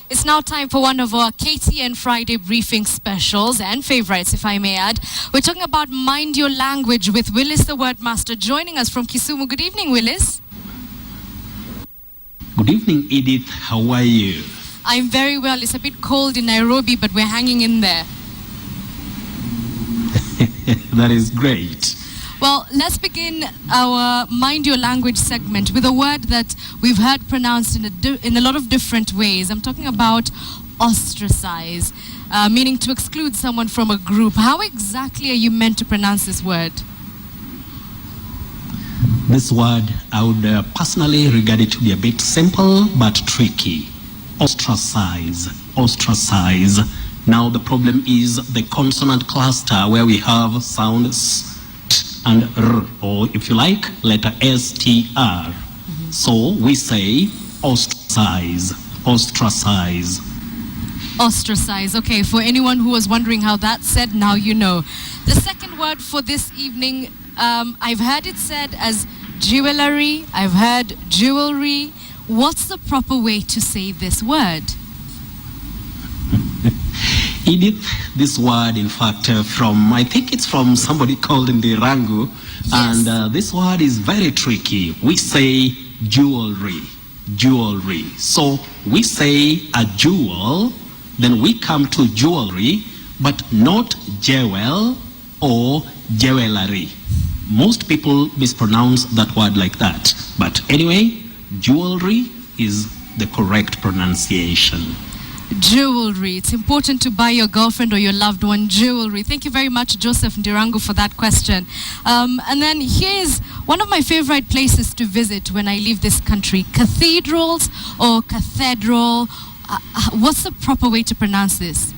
It's now time for one of our KTN Friday briefing specials and favorites, if I may add. We're talking about Mind Your Language with Willis, the Word Master, joining us from Kisumu. Good evening, Willis. Good evening, Edith. How are you? I'm very well. It's a bit cold in Nairobi, but we're hanging in there. That is great. Well, let's begin our Mind Your Language segment with a word that we've heard pronounced in a lot of different ways. I'm talking about ostracize, meaning to exclude someone from a group. How exactly are you meant to pronounce this word? This word, I would personally regard it to be a bit simple but tricky. Ostracize, ostracize. Now the problem is the consonant cluster where we have sounds t and r, or if you like, letter S-T-R. So we say ostracize, ostracize. Ostracize. Okay, for anyone who was wondering how that's said, now you know. The second word for this evening, I've heard it said as jewelry, I've heard jewelry. What's the proper way to say this word? Edith, this word, in fact, I think it's from somebody called in the Rangu, Yes. and this word is very tricky. We say jewelry, jewelry. So we say a jewel, then we come to jewelry, but not jewel or jewelry. Most people mispronounce that word like that. But anyway, jewelry is the correct pronunciation. Jewelry. It's important to buy your girlfriend or your loved one jewelry. Thank you very much, Joseph Ndirangu, for that question. And then here's one of my favorite places to visit when I leave this country. Cathedrals or cathedral. What's the proper way to pronounce this?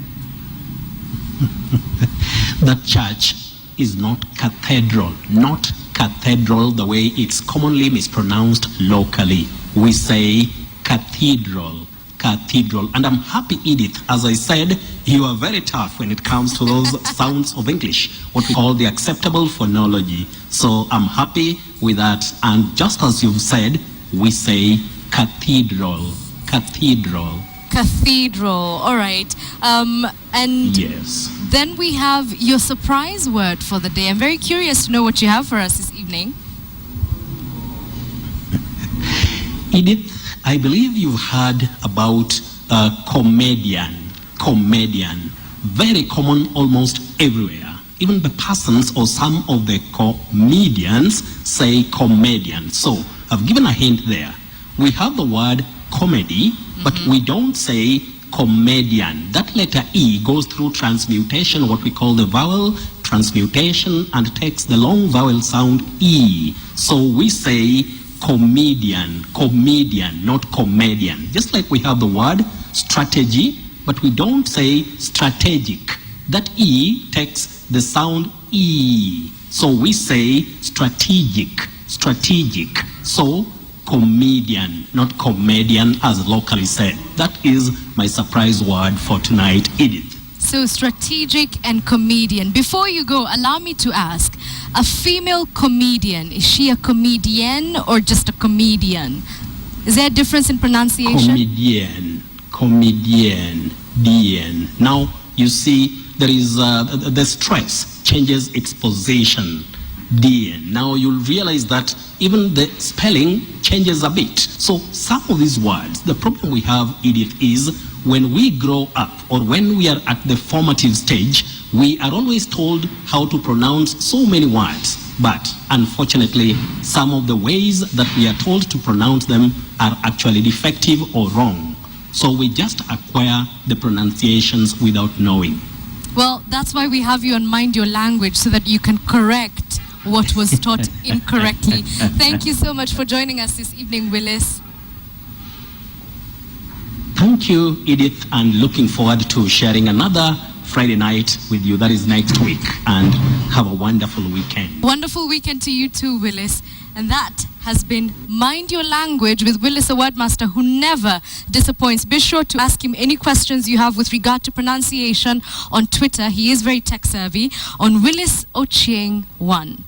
That church is not cathedral, not cathedral the way it's commonly mispronounced locally. We say cathedral, cathedral. And I'm happy, Edith, as I said, you are very tough when it comes to those sounds of English, what we call the acceptable phonology. So I'm happy with that. And just as you've said, we say cathedral, cathedral. Cathedral. All right. And Yes. then we have your surprise word for the day. I'm very curious to know what you have for us this evening. Edith, I believe you've heard about comedian. Comedian. Very common almost everywhere. Even the persons or some of the comedians say comedian. So I've given a hint there. We have the word comedy, but we don't say comedian. That letter E goes through transmutation, what we call the vowel transmutation, and takes the long vowel sound E. So we say comedian, comedian, not comedian. Just like we have the word strategy, but we don't say strategic. That E takes the sound E. So we say strategic, strategic. So comedian, not comedian as locally said. That is my surprise word for tonight, Edith. So strategic and comedian. Before you go, allow me to ask, a female comedian, is she a comedian or just a comedian? Is there a difference in pronunciation? Comedian, comedian, dien. Now, you see, there is the stress changes its position. Dien. Now you'll realize that even the spelling changes a bit. So some of these words, the problem we have, Edith, is when we grow up or when we are at the formative stage, we are always told how to pronounce so many words. But unfortunately, some of the ways that we are told to pronounce them are actually defective or wrong. So we just acquire the pronunciations without knowing. Well, that's why we have you on Mind Your Language, so that you can correct what was taught incorrectly. Thank you so much for joining us this evening, Willis. Thank you, Edith, and looking forward to sharing another Friday night with you. That is next week. And have a wonderful weekend. Wonderful weekend to you too, Willis. And that has been Mind Your Language with Willis, a wordmaster who never disappoints. Be sure to ask him any questions you have with regard to pronunciation on Twitter. He is very tech savvy, on Willis Ochieng1.